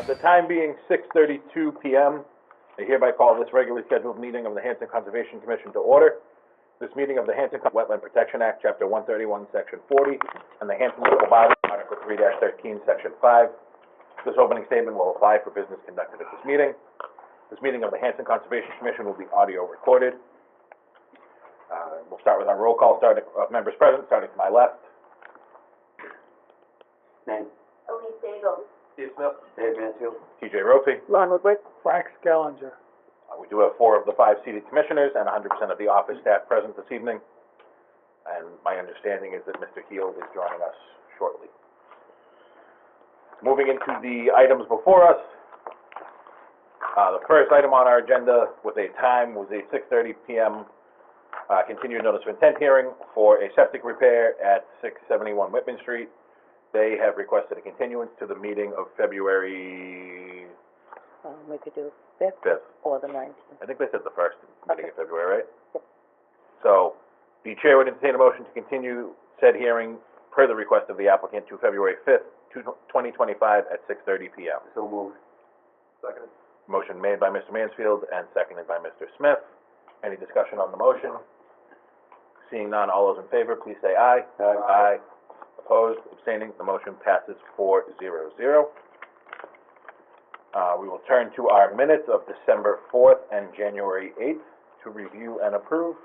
The time being 6:32 p.m., I hereby call this regularly scheduled meeting of the Hanson Conservation Commission to order. This meeting of the Hanson Wetland Protection Act, Chapter 131, Section 40, and the Hanson Local Bylaw, Article 3-13, Section 5. This opening statement will apply for business conducted at this meeting. This meeting of the Hanson Conservation Commission will be audio recorded. We'll start with our roll call members present, starting to my left. Name. Elise Daigle. Steve Smith. Dave Mansfield. TJ Ropey. Lon Woodward. Frank Skellinger. We do have 4 of the 5 seated commissioners and 100% of the office staff present this evening. And my understanding is that Mr. Heel is joining us shortly. Moving into the items before us, the first item on our agenda with a time was a 6:30 p.m. Continued notice of intent hearing for a septic repair at 671 Whitman Street. They have requested a continuance to the meeting of February We could do 5th 5th. or the 19th. I think they said the first meeting Okay. in February, right? Yep. So, the chair would entertain a motion to continue said hearing per the request of the applicant to February 5th, 2025 at 6:30 p.m. So moved. Second. Motion made by Mr. Mansfield and seconded by Mr. Smith. Any discussion on the motion? Seeing none, all those in favor, please say aye. Aye. Aye. Opposed, abstaining, the motion passes 4-0-0. We will turn to our minutes of December 4th and January 8th to review and approve.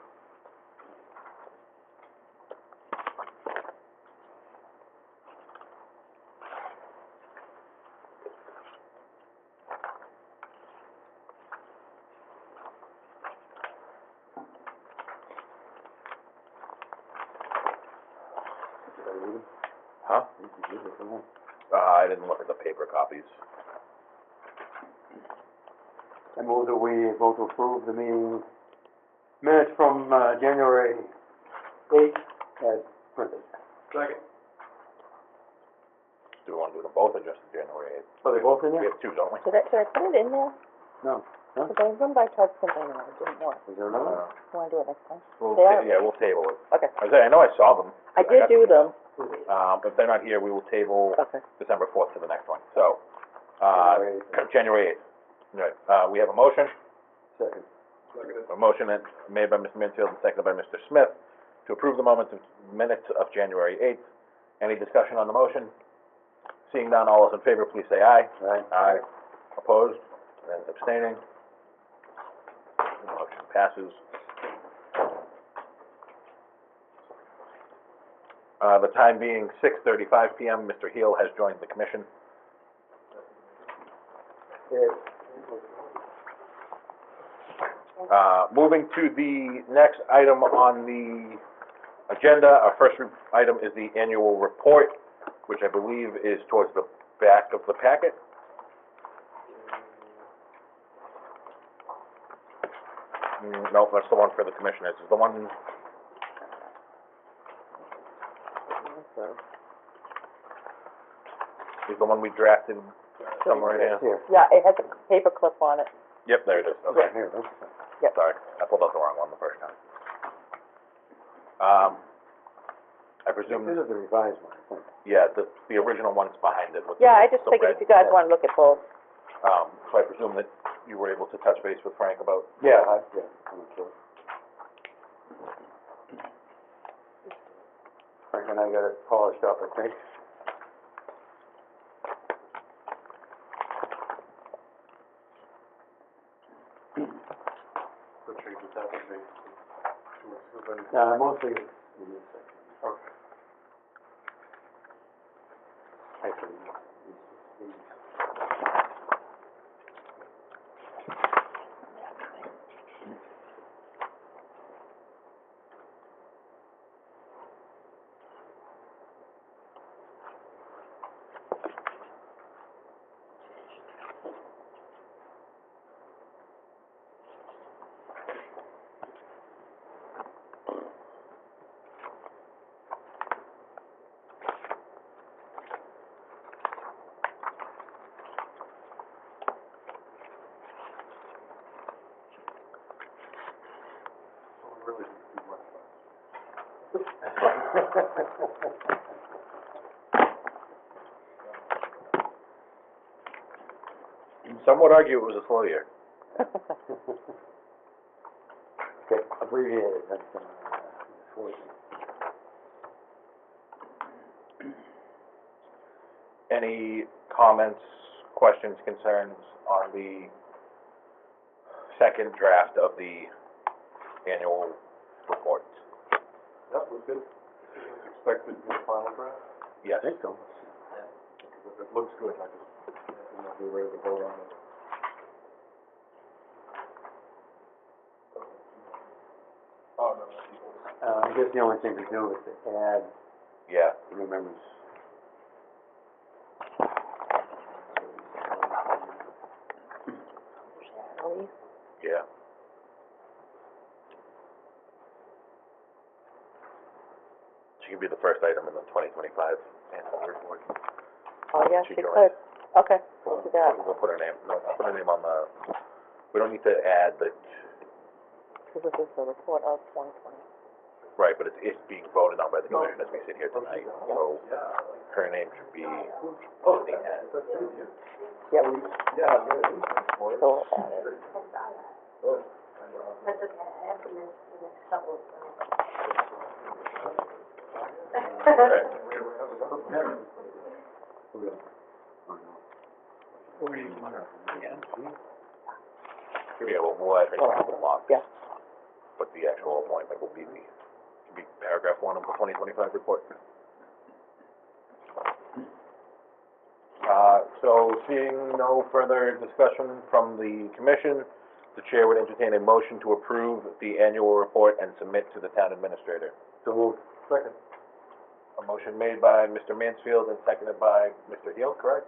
Huh? I didn't look at the paper copies. I move that we vote to approve the meeting minutes from January 8th as printed. Second. Do we want to do them both or just January 8th? Are they both in We there? have 2, don't we? Should I put it in there? No. Huh? Because I remember I tried to print it and it didn't work. Is there another one? You want to do it next time? We'll They are- yeah, we'll table it. Okay. I know I saw them. I did do them. If they're not here, we will table Okay. December 4th to the next one. So, January 8th. January 8th. Right. We have a motion. Second. A motion made by Mr. Mansfield and seconded by Mr. Smith to approve the minutes of January 8th. Any discussion on the motion? Seeing none, all those in favor, please say aye. Aye. Aye. Opposed? And abstaining? The motion passes. The time being 6:35 p.m., Mr. Heel has joined the commission. Yes. Moving to the next item on the agenda, our first item is the annual report, which I believe is towards the back of the packet. No, that's the one for the commissioners. Is the one, we drafted somewhere in here? Here. Yeah, it has a paper clip on it. Yep, there it is. Okay. Here. Yep. Sorry, I pulled out the wrong one the first time. I presume, This is the revised one, I think. yeah, the original one's behind it with Yeah, I just the figured red. if you guys want to look at both. So I presume that you were able to touch base with Frank about, Yeah, I'm sure. Frank and I got it polished up, I think. Mostly in this section. Okay. I can, Some would argue it was a slow year. Okay, abbreviated, that's, unfortunate. Any comments, questions, concerns on the second draft of the annual report? That was good. Expected to be the final draft. Yes. I think so. If it looks good, I just, you know, be ready to vote on it. Oh, no, I guess the only thing to do is to add Yeah. new members. Ellie? Yeah. She could be the first item in the 2025 annual report. Oh, yeah, She she joined. could. Okay, we'll do that. We'll put her name, no, put her name on the, we don't need to add the, Because this is the report of 2020. right, but it's being voted on by the commission as we sit here tonight, so her name should be in the end. Yep, Yeah, so we'll add it. That's okay, I have to miss the next couple of Yeah, we'll add her name block. Yeah. But the actual appointment will be paragraph 1 of the 2025 report. So seeing no further discussion from the commission, the chair would entertain a motion to approve the annual report and submit to the town administrator. So moved. Second. A motion made by Mr. Mansfield and seconded by Mr. Heel, correct?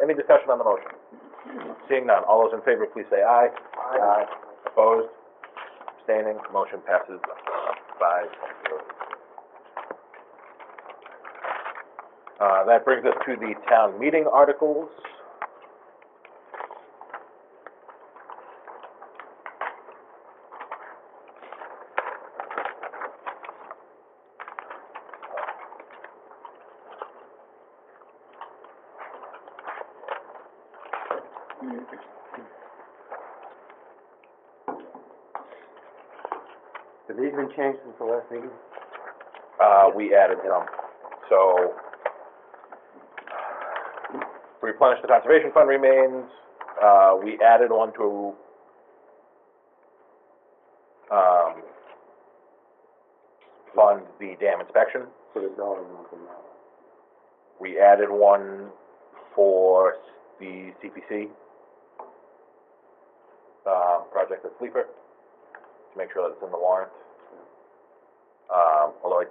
Any discussion on the motion? Seeing none, all those in favor, please say aye. Aye. Opposed? Abstaining? Motion passes 5-0. That brings us to the town meeting articles. Have these been changed since the last meeting? We added them, so replenish the conservation fund remains, we added one to, fund the dam inspection. Put a dollar amount in that. We added one for the CPC, project at Sleeper, to make sure that it's in the warrant. Although I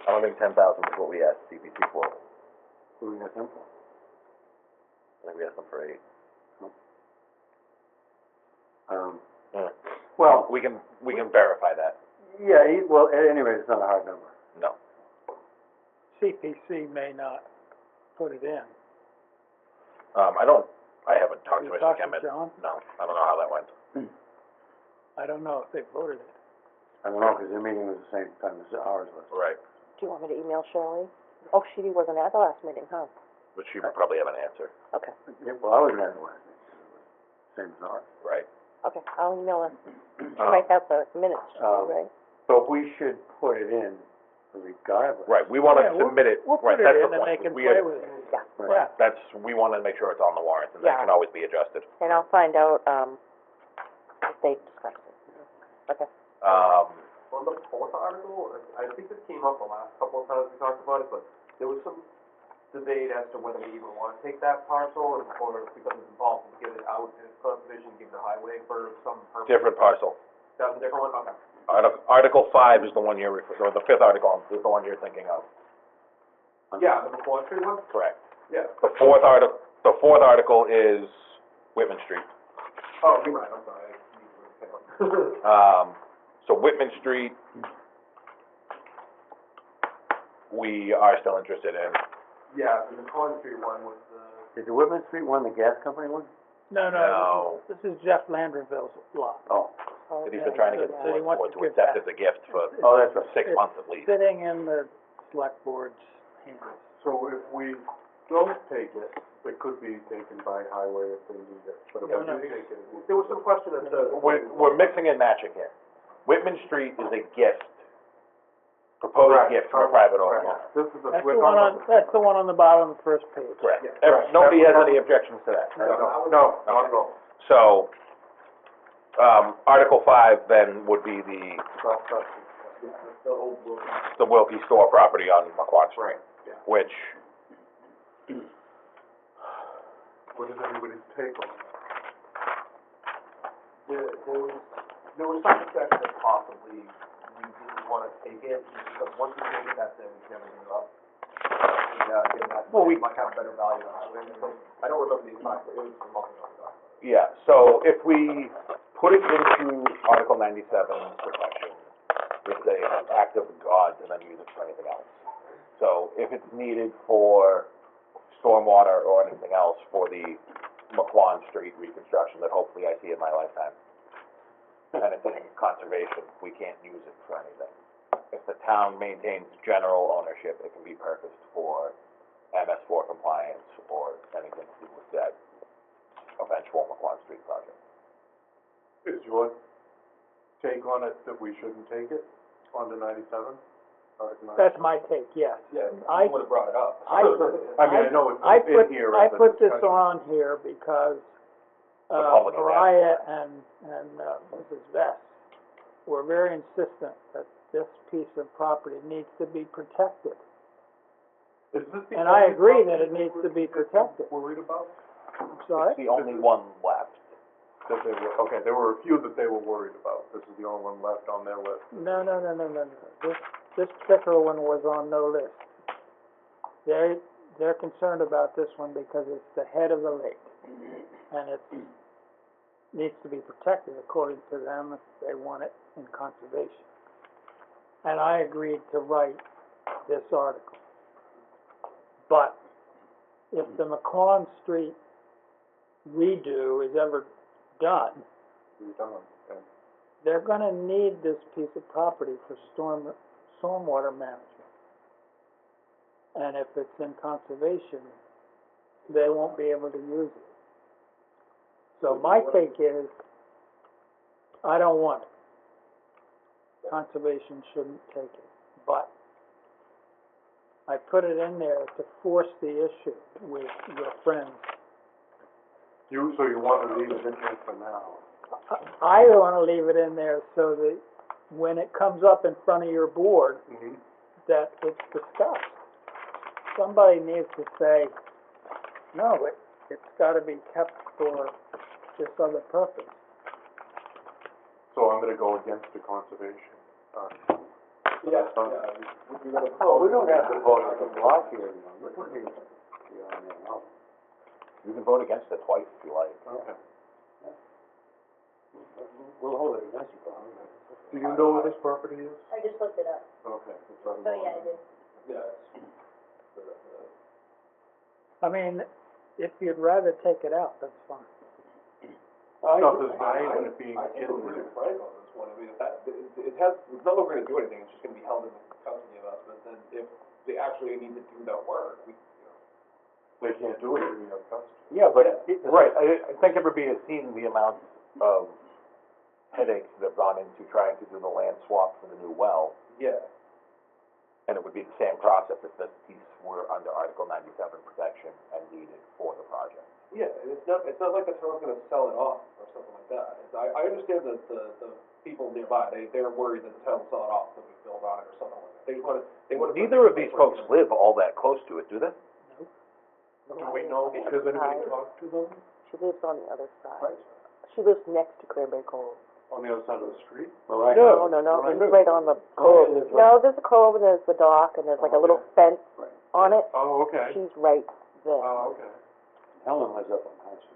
don't think 10,000 is what we asked CPC for. What do we got them for? I think we asked them for 8. Well, We can verify that. yeah, well, at any rate, it's not a hard number. No. CPC may not put it in. I haven't talked to You Mr. talked to Kemet. John? No, I don't know how that went. I don't know if they voted it. I don't know, because their meeting was the same time as ours was. Right, Do you want me to email Shirley? Oh, she wasn't at the last meeting, huh? but she would probably have an answer. Okay, Yeah, well, I was at the last meeting, so it was same as ours. Right. okay, I'll email her. She might have the minutes, right? But we should put it in regardless. Right, we wanna Yeah, submit it, We'll right, put that's it the in and they point. can We play had- with it. Right. That's, we wanna make sure it's on the warrant, and that Yeah. can always be adjusted. And I'll find out, if they discussed it. Okay. On the fourth article, I think this came up the last couple of times we talked about it, but there was some debate as to whether we even want to take that parcel, or because it's involved to get it out in conservation, give it a highway for some purpose. Different parcel. That's a different one, okay. Article 5 is the one you're or the 5th article is the one you're thinking of. Yeah, the forestry one? Correct. Yeah. The fourth article is Whitman Street. Oh, you're right, I'm sorry. So Whitman Street, we are still interested in. Yeah, and the forestry one was Is the Whitman Street one the gas company one? No. This is Jeff Landrenville's lot. Oh, Oh, He's Yeah, trying to get so he the wants board to to give accept back. as a gift for oh, that's right. 6 months at least. Sitting in the select board's hands. So if we don't take it, it could be taken by highway if they need it, but if we No, no. do take it, There was some question as to. We're mixing and matching here. Whitman Street is a gift, proposed Correct. gift from a private owner. this is a, That's we're the one talking on, that's the one on the bottom of the first page. Correct. Yeah. Nobody has any objections to that. about, no, not at all. So, Article 5 then would be the the Wilkie store property on McQuad Street. Right, yeah. Which, What is everybody's take on that? There was some discussion that possibly we didn't wanna take it, because once we take it, that's it, we can never give it up. Yeah, and that Well, we- might have better value than highway, I don't remember the exact, but it was a multi-million dollar. yeah, so if we put it into Article 97 protection, it's an act of God to then use it for anything else. So if it's needed for stormwater or anything else for the McQuan Street reconstruction that hopefully I see in my lifetime, and it's in conservation, we can't use it for anything. If the town maintains general ownership, it can be purchased for MS4 compliance or anything to do with that eventual McQuan Street project. Is your take on it that we shouldn't take it on the 97? That's my take, yes. Yeah, I- you would've brought it up. I mean, I know I it's in put, here I as a put this discussion. on here because, The public has asked Mariah and Mrs. Vest were very insistent that this piece of property needs to be protected. Is this the And I only agree property that it needs to be that protected. we're worried about? I'm sorry? It's the only one left. That they were, okay, there were a few that they were worried about. This is the only one left on their list. No. This particular one was on no list. They're concerned about this one because it's the head of the lake. And it needs to be protected according to them if they want it in conservation. And I agreed to write this article. But if the McQuan Street redo is ever done, We're done, okay. they're gonna need this piece of property for stormwater management. And if it's in conservation, they won't be able to use it. So my take is, I don't want it. Conservation shouldn't take it, but I put it in there to force the issue with your friends. So you want to leave it in there for now? I wanna leave it in there so that when it comes up in front of your board, Mm-hmm. that it's discussed. Somebody needs to say, no, it's gotta be kept for this other purpose. So I'm gonna go against the conservation. Yeah, Oh, we don't have to vote as a block here, you know, we can be on there, no. You can vote against it twice if you like. Okay. We'll hold it against you, Bob. Do you know where this property is? I just looked it up, Okay. it's on so the yeah, line. I did. I mean, if you'd rather take it out, that's fine. No, there's nine and it being I in think we're there. pretty frank on this one, I mean, if that, it has, it's not like we're gonna do anything, it's just gonna be held in custody of us, but then if they actually need to do that work, we, you know. They can't do it if we have custody. Yeah, but, right, I think everybody has seen the amount of headaches that have gone into trying to do the land swap for the new well, Yeah. and it would be the same process if this piece were under Article 97 protection and needed for the project. Yeah, and it's not like the town's gonna sell it off or something like that. I understand that the people nearby, they're worried that the town will sell it off if we build on it or something like that. They wanna. Neither of these folks live all that close to it, do they? Do we know, has anybody talked to them She lives on the other side. She lives next to Cranberry Cove. on the other side of the street? Right. No, Right. it's right on the Oh, cove. it is right. No, there's a cove and there's the dock and there's like a little fence Right. on it. Oh, okay. She's right there. Oh, okay. Helen lives up on Hanson.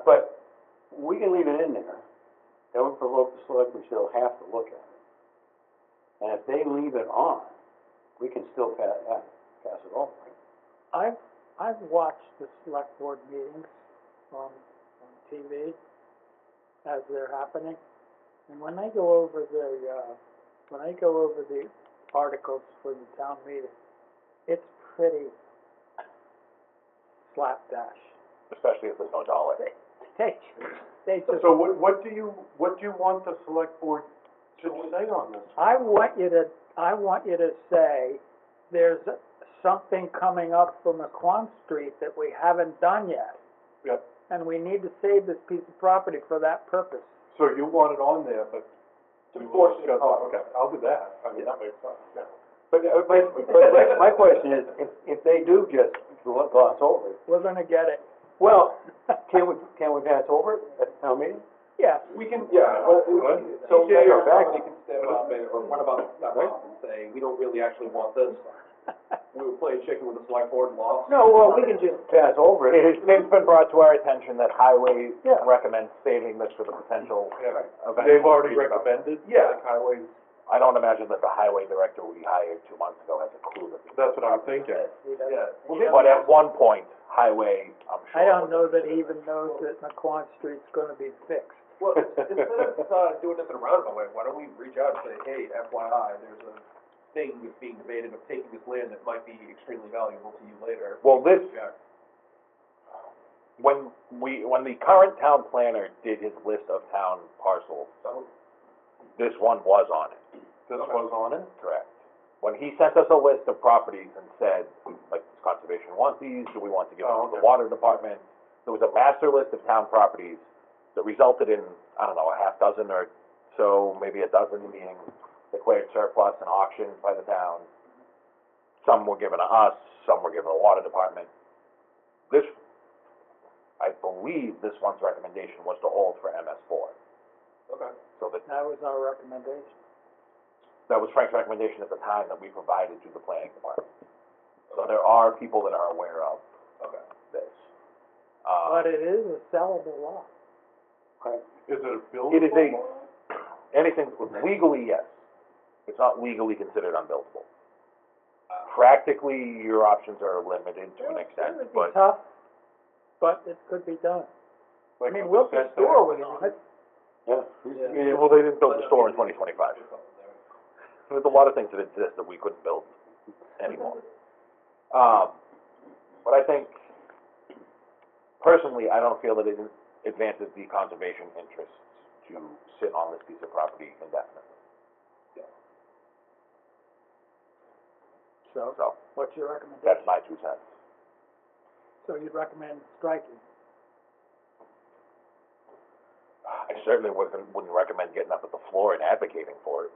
But we can leave it in there. That would provoke the selectmen, she'll have to look at it. And if they leave it on, we can still pass it over. I've watched the select board meetings on TV as they're happening, and when they go over the articles for the town meeting, it's pretty slapdash. Especially if there's no dollar. They just, So what do you want the select board to say on this? I want you to say, there's something coming up for McQuon Street that we haven't done yet. Yep. And we need to save this piece of property for that purpose. So you want it on there, but we will discuss, okay, I'll do that, I mean, that makes sense, yeah. But my question is, if they do just gloss over it, We're gonna get it. well, can we pass over it at the town meeting? Yes. We can, yeah, well, So, TJ or back- Bagley can step up, or one of us can step up and say, we don't really actually want this. We were playing chicken with the select board and lost. No, well, we can just pass over it. It's been brought to our attention that Highway Yeah. recommends saving this for the potential Yeah. eventual They've already redevelopment. recommended, Yeah. like highways, I don't imagine that the highway director we hired 2 months ago has a clue that. that's what I'm thinking. Yeah. But at one point, Highway, I'm sure. I don't know that he even knows that McQuon Street's gonna be fixed. Well, instead of doing this in a roundabout way, why don't we reach out and say, hey, FYI, there's a thing that's being debated of taking this land that might be extremely valuable to you later. Well, this, Yeah. when the current town planner did his list of town parcels, So, this one was on it. This was on it? Correct. When he sent us a list of properties and said, like, does conservation want these, do we want to give them to the okay. water department? There was a master list of town properties that resulted in, I don't know, a half dozen or so, maybe a dozen being declared surplus and auctioned by the town. Some were given to us, some were given to the water department. This, I believe this one's recommendation was to hold for MS4. okay. So that That was our recommendation. that was Frank's recommendation at the time that we provided to the planning department. So there are people that are aware of Okay. this. But it is a sellable lot. Is it a buildable? It is anything, legally, yes. It's not legally considered unbuildable. Practically, your options are limited to an It extent, would be but tough, but it could be done. I Like mean, a Wilkes setback? Store was on it. Yeah. well, they didn't build the store in 2025. There's a lot of things that exist that we couldn't build anymore. But I think, personally, I don't feel that it advances the conservation interests to sit on this piece of property indefinitely. So, What's your recommendation? that's my 2 cents. So you'd recommend striking? I certainly wouldn't recommend getting up at the floor and advocating for it.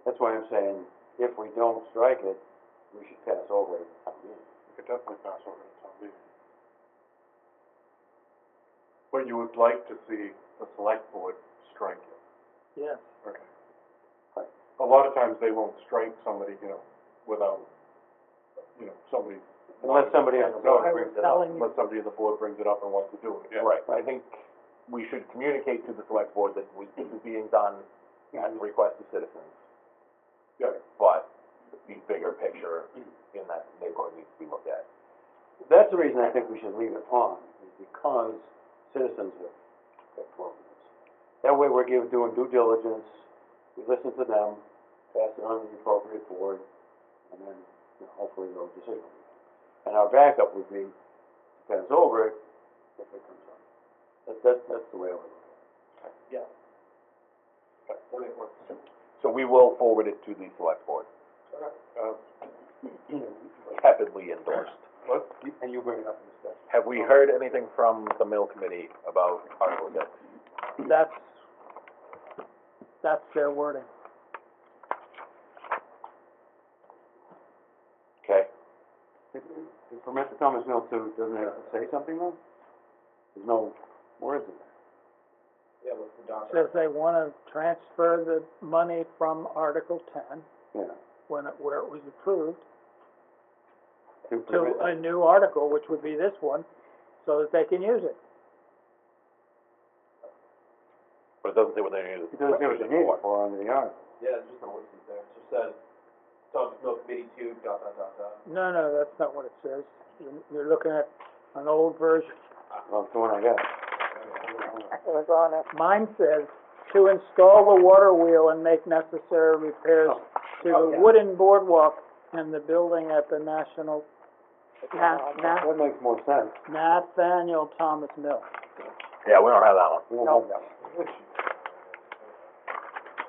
That's why I'm saying, if we don't strike it, we should pass over it at the town meeting. We could definitely pass over the town meeting. But you would like to see the select board strike it? Yes. Okay. A lot of times they won't strike somebody, without, somebody. Unless somebody on the So board I brings was it up. telling you, Unless somebody on the board brings it up and wants to do it, yeah. Right, I think we should communicate to the select board that this is being done at the request of citizens. Yeah. But the bigger picture in that neighborhood needs to be looked at. That's the reason I think we should leave it on, is because citizens have voted this. That way we're doing due diligence, we listen to them, pass it on to the appropriate board, and then hopefully they'll decision. And our backup would be to pass over it if it comes up. That's the way I would look at it. Yeah. Okay, that makes more sense. So we will forward it to the select board, tepidly endorsed. What? And you bring it up in discussion. Have we heard anything from the mill committee about Article 6? that's their wording. Okay, The permit to Thomas Mill too, doesn't it say something though? There's no words in there. Yeah, what's the Says document? they wanna transfer the money from Article 10, Yeah. where it was approved, To to permit- a new article, which would be this one, so that they can use it. but it doesn't say what they're using. It doesn't say what they need it for under the article. Yeah, it's just on what it says there. It just says, Thomas Mill Committee to, dot, dot, dot, dot. No, that's not what it says. You're looking at an old version. Well, it's the one I got. It was on it. Mine says, to install the water wheel and make necessary repairs There's a wooden boardwalk in the building at the National, That makes more sense. Nathaniel Thomas Mill. Yeah, we don't have that one. We don't have that one.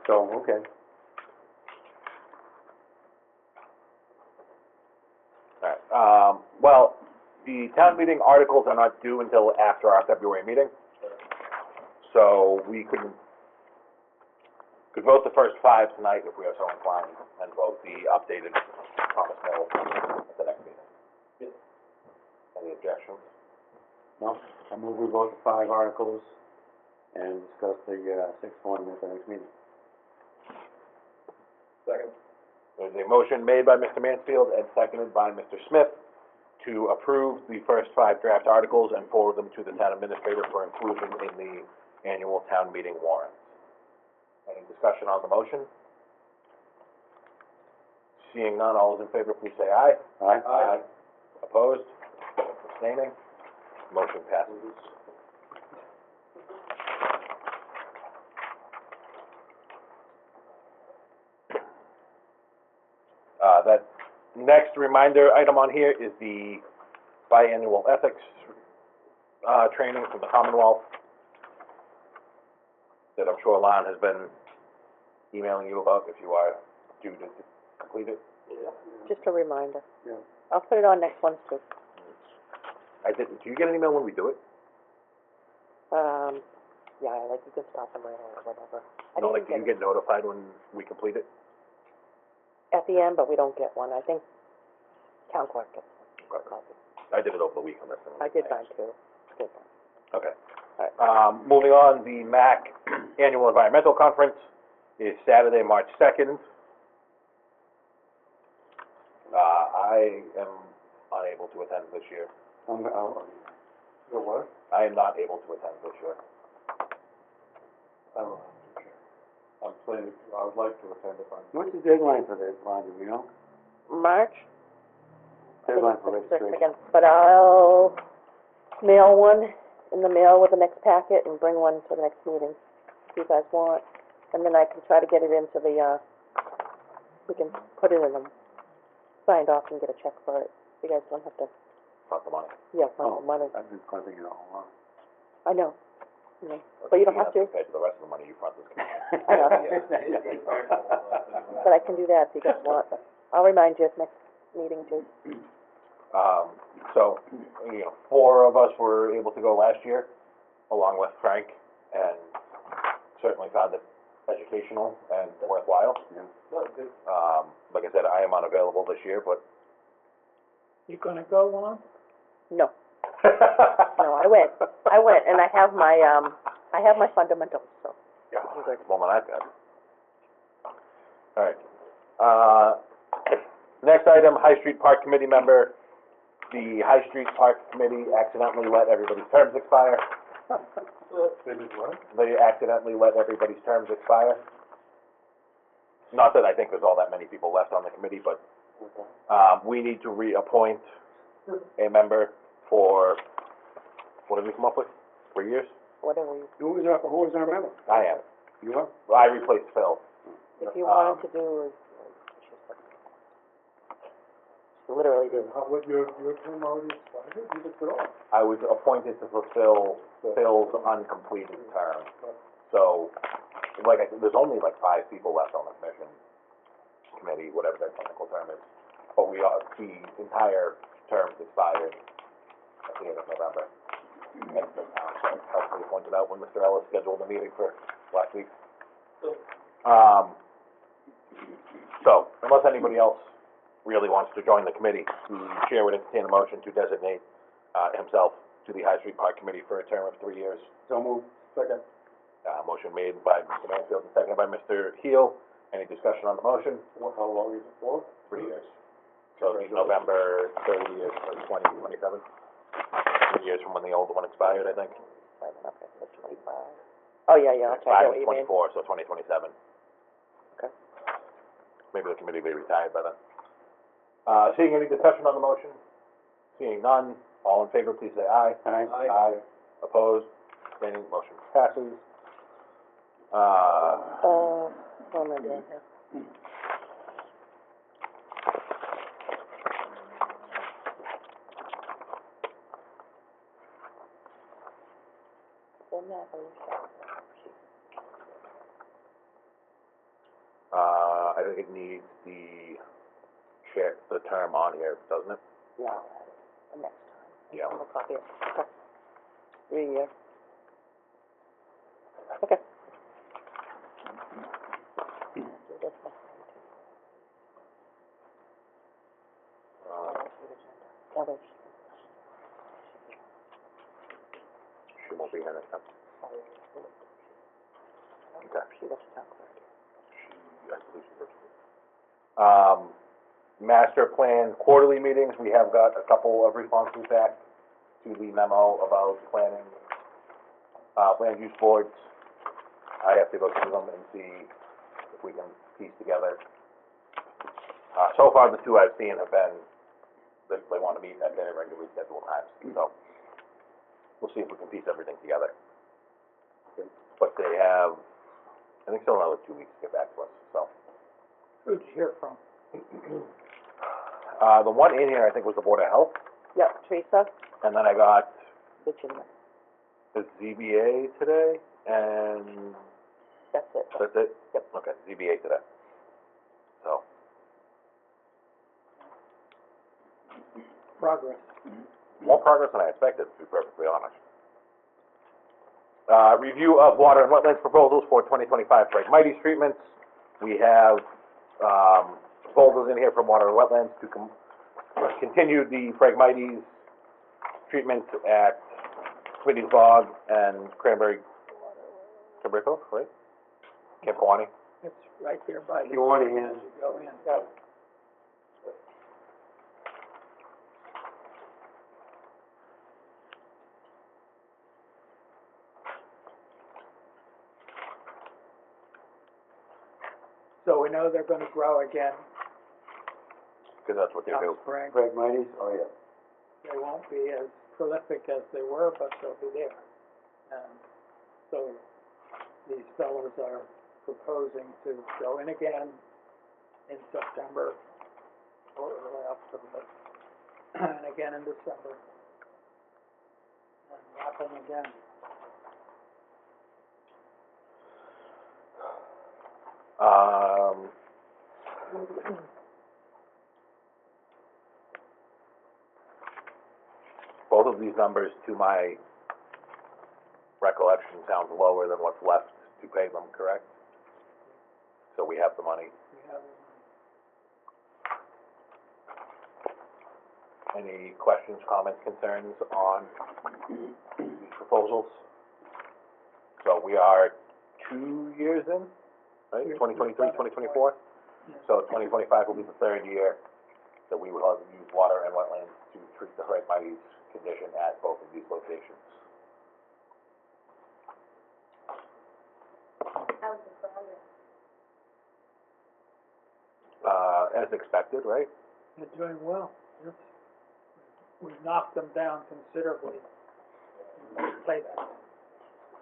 So, okay. Alright, well, the town meeting articles are not due until after our February meeting. So we could vote the first 5 tonight if we are so inclined, and vote the updated Thomas Mill at the next meeting. Any objections? No, I move we vote the 5 articles and discuss the, 6th one at the next meeting. Second. There's a motion made by Mr. Mansfield and seconded by Mr. Smith to approve the first 5 draft articles and forward them to the town administrator for inclusion in the annual town meeting warrants. Any discussion on the motion? Seeing none, all those in favor, please say aye. Aye? Opposed? Abstaining? Motion passes. That next reminder item on here is the biannual ethics, training from the Commonwealth that I'm sure Lon has been emailing you about if you are due to complete it. Just a reminder. Yeah. I'll put it on next one too. I didn't, do you get an email when we do it? Yeah, like you can stop them right or whatever. I No, didn't like, do you get notified when we complete it? at the end, but we don't get one. I think town clerk gets one. Copy. I did it over the weekend, that's the only I did thing. mine too. Good one. Okay. Moving on, the MAC Annual Environmental Conference is Saturday, March 2nd. I am unable to attend this year. The what? I am not able to attend this year. I don't know, I'm planning, I would like to attend if I'm. What's the deadline for this, Ron, do we know? March? I think Deadline it's for the 6th registration? again, but I'll mail one in the mail with the next packet and bring one to the next meeting, if you guys want. And then I can try to get it into the, we can put it in them, signed off and get a check for it. You guys don't have to, Not the money. yeah, Oh, money. I've been fronting it all along. I know. But you don't have to. Compared to the rest of the money you front this community. I know. But I can do that if you guys want. I'll remind you next meeting too. So, 4 of us were able to go last year, along with Frank, and certainly found it educational and worthwhile. Yeah. Like I said, I am unavailable this year, but. You gonna go on? No, no, I went, and I have my fundamentals, so. Yeah, I'm good. well, then I've got it. All right. Next item, High Street Park Committee member. The High Street Park Committee accidentally let everybody's terms expire. They did what? They accidentally let everybody's terms expire. Not that I think there's all that many people left on the committee, but, we need to reappoint a member for, what did we come up with? 3 years? Whatever you, Who was our member? I am. You are? I replaced Phil. if you wanted to do, literally did. What, your term already expired? You just got off. I was appointed to fulfill Phil's uncompleted term. So, like I said, there's only like 5 people left on the committee, whatever their technical term is. But the entire term's expired at the end of November. As the town clerk helpfully pointed out when Mr. Ellis scheduled a meeting for last week. So, unless anybody else really wants to join the committee, the chair would entertain a motion to designate himself to the High Street Park Committee for a term of 3 years. So moved. Second. Motion made by Mr. Mansfield and seconded by Mr. Heel. Any discussion on the motion? How long is it for? 3 years. So it'll be November 30th of 2027. 3 years from when the old one expired, I think. Okay, so 25. Oh, yeah, okay, I Expired get what in you mean. 24, so 2027. Okay. Maybe the committee will be retired by then. Seeing any discussion on the motion? Seeing none, all in favor, please say aye. Aye. Aye. Opposed? Abstaining, motion passes. What am I doing here? in there, I believe so. I think it needs the term on here, doesn't it? Yeah, I'll add it the next time. Yeah. I'm gonna copy it. Okay. 3 years. Okay. Do this next time, too. That way She won't be here next time. Okay. she was town clerk. I believe she works. Master plan quarterly meetings, we have got a couple of responses back to the memo about planning, land use boards. I have to go through them and see if we can piece together. So far, the two I've seen have been, they want to meet at their regularly scheduled times, so we'll see if we can piece everything together. But they have, I think, still another 2 weeks to get back to us, so. Who'd you hear from? The one in here, I think, was the Board of Health, Yep, Teresa, and then I got which in, the ZBA today, and that's it. that's it? Yep. Okay, ZBA today. So, Progress. more progress than I expected, to be perfectly honest. Review of water and wetlands proposals for 2025 Phragmites treatments. We have, proposals in here from water and wetlands to continue the Phragmites treatments at Smitty's Bog and Cranberry Cove, right? Camp Kawani. It's right there by the. You want to hear? Go in. Yeah. So we know they're gonna grow again Because that's what they come do. spring. Phragmites, oh yeah. They won't be as prolific as they were, but they'll be there. And so these fellows are proposing to go in again in September or early October, and again in December. And wrap them again. Both of these numbers, to my recollection, sound lower than what's left to pay them, correct? So we have the money. We have, Any questions, comments, concerns on these proposals? So we are 2 years in, right? 2023, 2024? So 2025 will be the third year that we will have used water and wetlands to treat the Phragmites condition at both of these locations. How's the progress? As expected, right? they're doing well. Yes. We've knocked them down considerably in most places.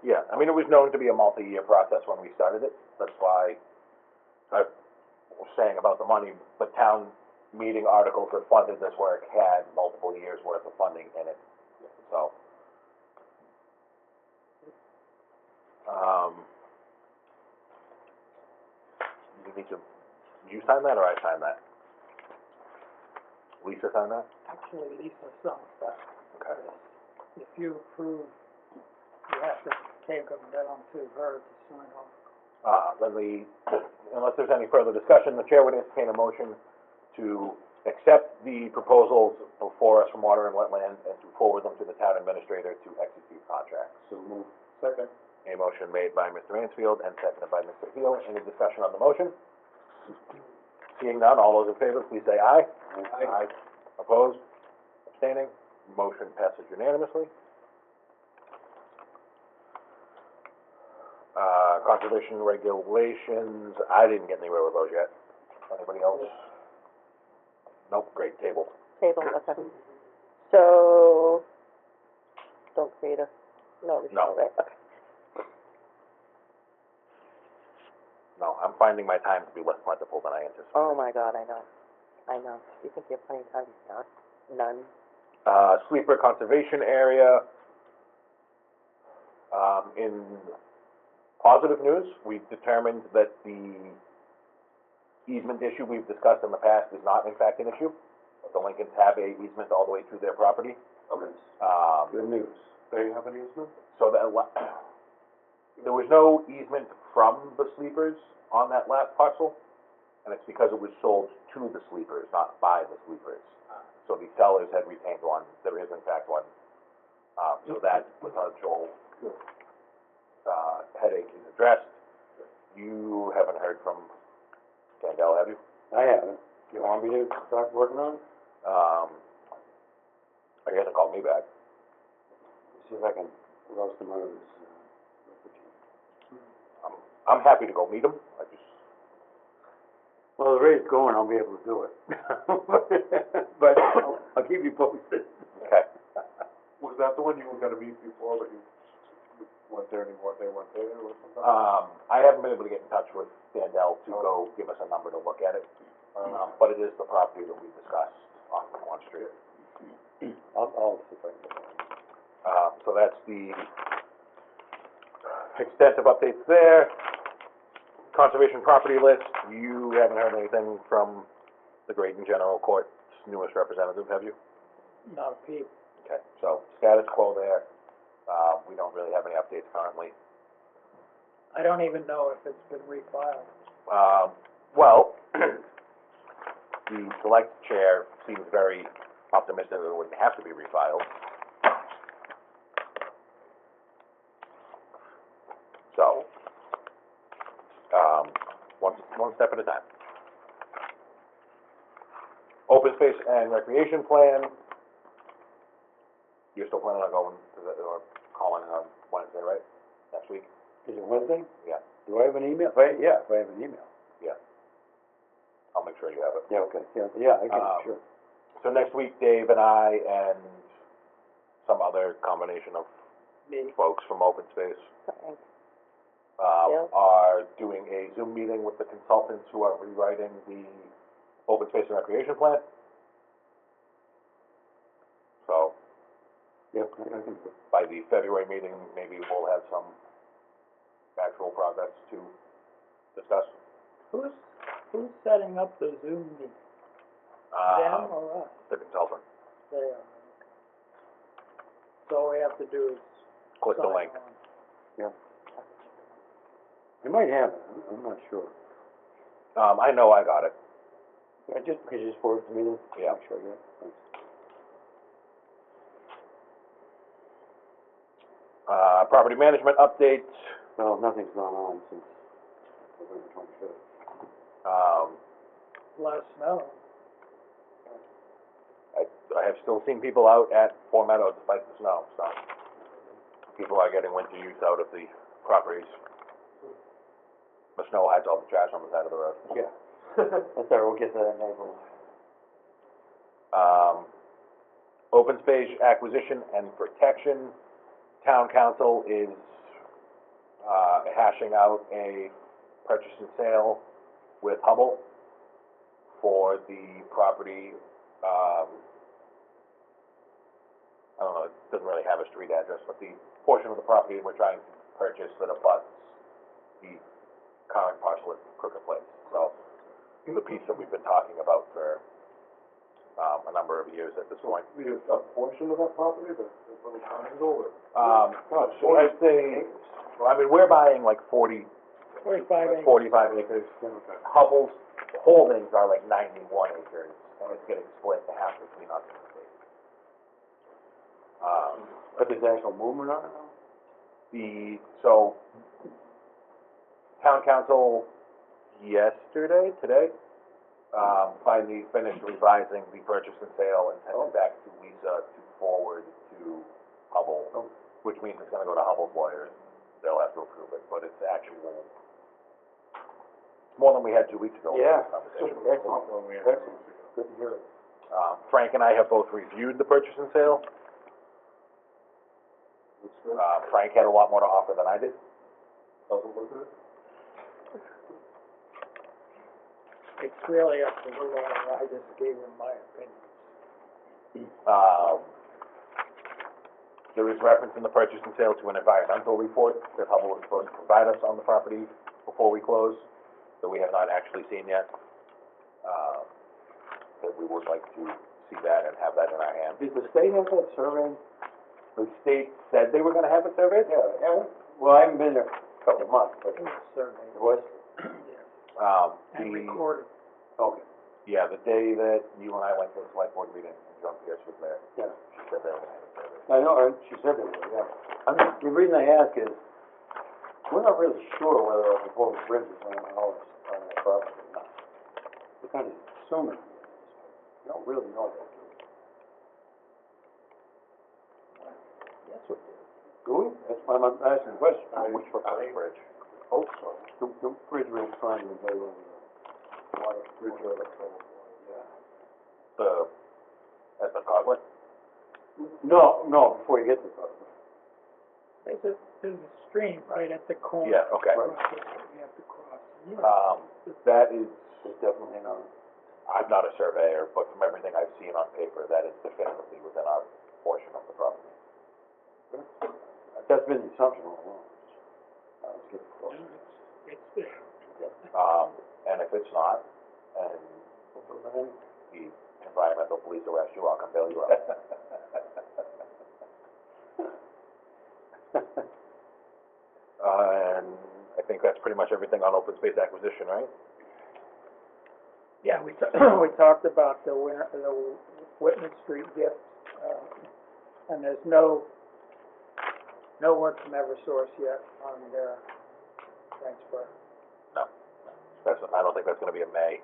Yeah, I mean, it was known to be a multi-year process when we started it. That's why I was saying about the money, but town meeting articles that funded this work had multiple years' worth of funding in it, so. You need to, you sign that or I sign that? Lisa sign that? Actually, Lisa signed that. Okay. If you approve, you have to take them down to her to sign off. Unless there's any further discussion, the chair would entertain a motion to accept the proposals before us from Water and Wetlands and to forward them to the town administrator to execute contracts. So move. Second. A motion made by Mr. Mansfield and seconded by Mr. Heel. Any discussion on the motion? Seeing none, all those in favor, please say aye. Aye. Opposed? Abstaining? Motion passes unanimously. Conservation regulations, I didn't get anywhere with those yet. Anybody else? Nope, great, table. Table, okay. So, don't create a, no, No. right, okay. No, I'm finding my time to be less plentiful than I anticipated. Oh my God, I know. You think you have plenty of time? None. Sleeper conservation area. In positive news, we've determined that the easement issue we've discussed in the past is not in fact an issue. The Lincolns have a easement all the way through their property. Okay. Um, Good news. They have an easement? so that, there was no easement from the sleepers on that last parcel, and it's because it was sold to the sleepers, not by the sleepers. So the sellers had retained one, there is in fact one. So that potential, headache is addressed. You haven't heard from Candell, have you? I haven't. You want me to start working on it? He hasn't called me back. See if I can roast him out of this, I'm happy to go meet him, I just, Well, the rate it's going, I'll be able to do it. But I'll keep you posted. okay. Was that the one you were gonna meet before, but you weren't there anymore, they weren't there or something? I haven't been able to get in touch with Candell to go give us a number to look at it, but it is the property that we discussed on One Street. I'll see if I can get it. So that's the extensive updates there. Conservation property list, you haven't heard anything from the Graydon General Court's newest representative, have you? Not a peep. Okay, so status quo there. We don't really have any updates currently. I don't even know if it's been refiled. Well, the select chair seems very optimistic that it wouldn't have to be refiled. So, one step at a time. Open space and recreation plan. You're still planning on going to the, or calling on Wednesday, right? Next week? Is it Wednesday? Yeah. Do I have an email? If I have an email. Yeah. I'll make sure you have it. Yeah, okay, yeah, I can, sure. So next week, Dave and I and some other combination of Me. folks from open space, Thanks. Yeah. are doing a Zoom meeting with the consultants who are rewriting the open space and recreation plan. So, Yep, I can, by the February meeting, maybe we'll have some actual progress to discuss. Who's setting up the Zoom meeting? Them or us? The consultant, They are. So all we have to do is click the sign link. on. I might have it, I'm not sure. I know I got it. Could you just forward it to me then? Yeah. Make sure I get it. Thanks. Property management updates. Well, nothing's gone on since November 25th. Let us know. I have still seen people out at Four Meadows despite the snow, so people are getting winter use out of the properties. The snow hides all the trash on the side of the road. Yeah. That's all right, we'll get to that neighborhood. Open space acquisition and protection. Town council is, hashing out a purchase and sale with Hubble for the property, I don't know, it doesn't really have a street address, but the portion of the property we're trying to purchase that abuts the current parcel at Crooked Place. So, the piece that we've been talking about for, a number of years at this point. A portion of that property, the little triangle, or? So I'd say, well, I mean, we're buying like 45 acres. Hubble's holdings are like 91 acres, and it's getting split in half between us and the state. But there's actual movement on it now? So, town council today, finally finished revising the purchase and sale and sent it back to Lisa to forward to Hubble, which means it's gonna go to Hubble's lawyers. They'll have to approve it, but it's actual, more than we had 2 weeks ago. Yeah. Conversation. Excellent, excellent, good to hear it. Frank and I have both reviewed the purchase and sale. Frank had a lot more to offer than I did. Doesn't look good? It's really up to the lawyer, I just gave him my opinion. There is reference in the purchase and sale to an environmental report that Hubble was supposed to provide us on the property before we close, that we have not actually seen yet. That we would like to see that and have that in our hands. Did the state have that survey? The state said they were gonna have it surveyed? Yeah, well, I haven't been there a couple of months, but it Survey, was, and The, recorded. okay, yeah, the day that you and I went to the select board meeting, and John Pierce was there, yeah. she said they were gonna have it surveyed. I know, she said they were, yeah. The reason I ask is, we're not really sure whether our proposed bridge is on that property or not. We're kind of assuming, we don't really know that. Yes, we do. Do we? That's why I'm asking the question. Which proposed bridge? Hope so. The bridge we're trying to build over the water, bridge over the, yeah. The, at the Cogway? No, before you get to the, There's a stream right at the corner. Yeah, okay. Across it, we have to cross. That is, it's definitely not. I'm not a surveyor, but from everything I've seen on paper, that is definitively within our portion of the property. That's been the assumption all along. Let's get close. It's there. And if it's not, and the environmental police arrest you, I'll come bail you out. And I think that's pretty much everything on open space acquisition, right? Yeah, we talked about the Whitman Street gift, and there's no word from Eversource yet on their transfer. No. I don't think that's gonna be a May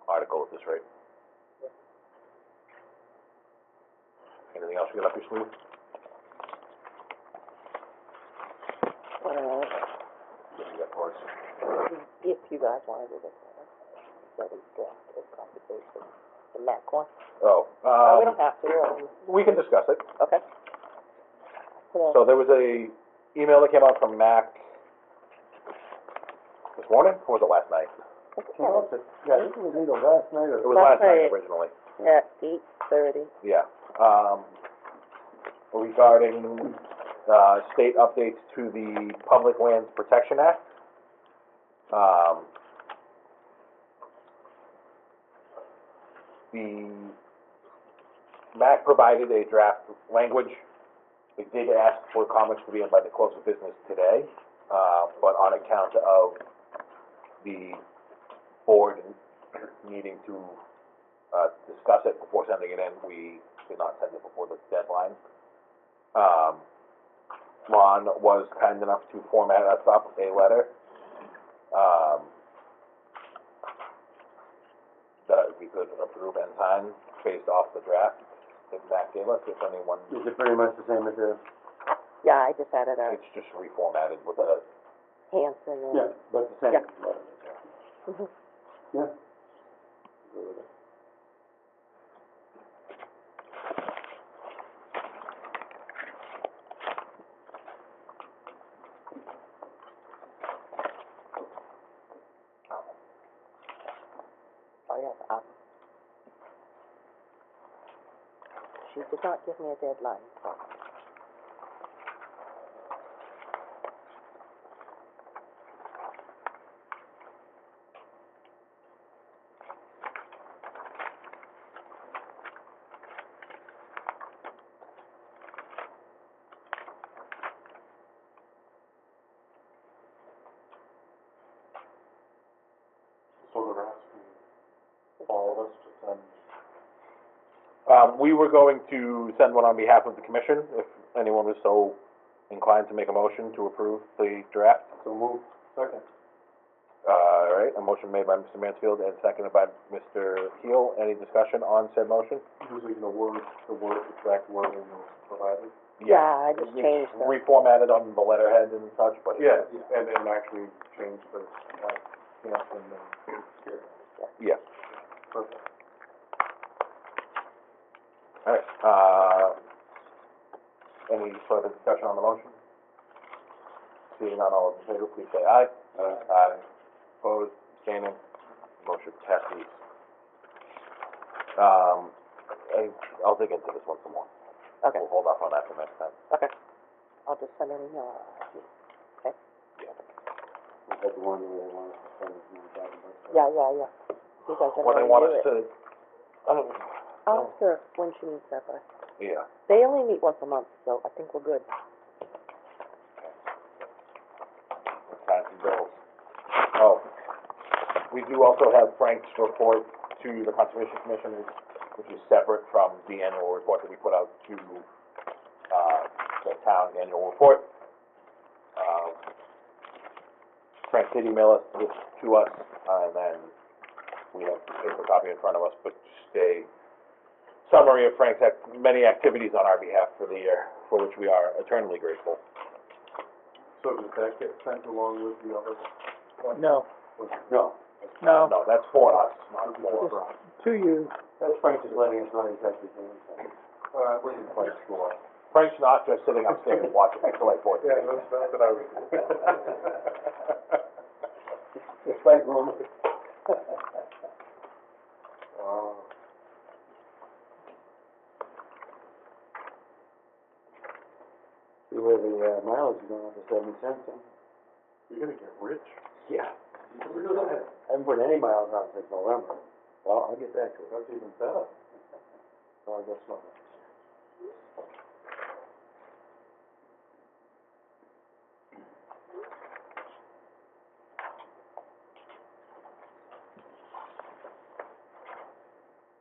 article at this rate. Anything else you got up your sleeve? What do you got for us? If you guys wanna do this, that is draft of conversation, the MAC one. Oh, We don't have to, we can discuss it. okay. So there was a email that came out from Mac this morning, or was it last night? Yeah, I think it was either last night or. It was Last last night night. originally, At 8:30. yeah. Regarding, state updates to the Public Lands Protection Act. The MAC provided a draft language. They did ask for comments to be in by the close of business today, but on account of the board needing to, discuss it before sending it in, we did not send it before the deadline. Ron was kind enough to format us up a letter, that we could approve and sign based off the draft that Mac gave us, if anyone, Is it pretty much the same as the? Yeah, I just added a it's just reformatted with a, Hanson and. Yeah, but the same. Yeah. Yeah. Mhm. Yeah. Agree with it. Oh, yeah, she did not give me a deadline, so. So they're asking all of us to send, we were going to send one on behalf of the commission, if anyone was so inclined to make a motion to approve the draft. So move. Second. All right, a motion made by Mr. Mansfield and seconded by Mr. Keel. Any discussion on said motion? using the exact wording was provided. Yeah, I just It's changed them. reformatted on the letterhead and such, but. Yeah, and actually change the, Hanson and, Yeah, perfect. all right, any further discussion on the motion? Seeing none, all in favor, please say aye. Aye. Opposed, abstaining, motion passes. I'll dig into this one some more. Okay. We'll hold off on that for next time. Okay. I'll just send an email out. Okay? Is that the one where they want us to spend $9,000? Yeah. You guys are When they gonna want review us it. to, I don't, I'll ask her when she needs that by. yeah. They only meet once a month, so I think we're good. Time for bills. Oh, we do also have Frank's report to the Conservation Commission, which is separate from the annual report that we put out to, the town annual report. Frank did email this to us, and then we have the paper copy in front of us, but just a summary of Frank's many activities on our behalf for the year, for which we are eternally grateful. So does that get sent along with the other? No, No, no, No, that's for us, not for. to you. that's Frank just letting us know he's actually doing something. I wasn't quite sure. Frank's not just sitting upstairs watching the select board. Yeah, that's what I was. It's Frank room. See where the mileage is going up to 70 cents, huh? You're gonna get rich. Yeah. I haven't put any miles on since November. Well, I'll get back to it. That's even better. No, I guess not.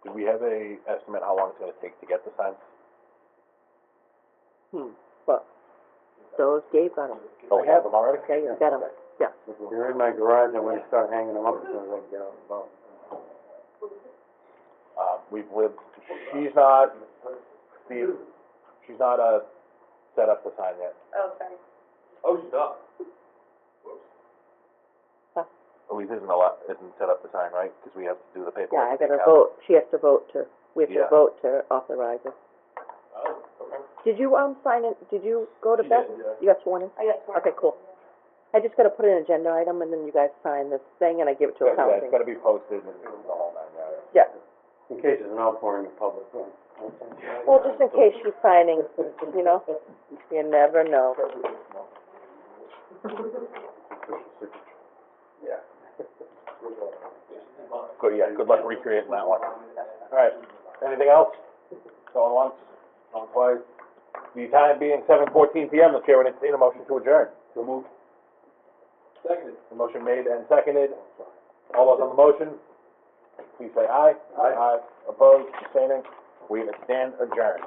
Do we have a estimate how long it's gonna take to get the signs? But those Dave got them. Oh, we have them already? Yeah, you got them. Yeah. They're in my garage, I'm gonna start hanging them up as soon as I can get out of the boat. We've lived, she's not, set up the sign yet. Oh, sorry. Oh, she's not. Louise isn't set up the sign, right? Because we have to do the paperwork. Yeah, I gotta Yeah. vote, she has to vote to, we have Yeah. to vote to authorize it. Oh, okay. Did you, sign it, did you go to She Beth? did, yeah. You got sworn in? I got one. Okay, cool. I just gotta put in an agenda item, and then you guys sign this thing, and I give it to Yeah, accounting. it's gotta be posted and the whole nine yards. Yeah, In case there's an outpouring of public. well, just in case she's signing, you know, you never know. Yeah. Good, yeah, good luck recreating that one. All right, anything else? Going once, going twice? The time being 7:14 PM, the chair would entertain a motion to adjourn. So move. Seconded. The motion made and seconded. All those on the motion, please say aye. Aye. Opposed, abstaining, we stand adjourned.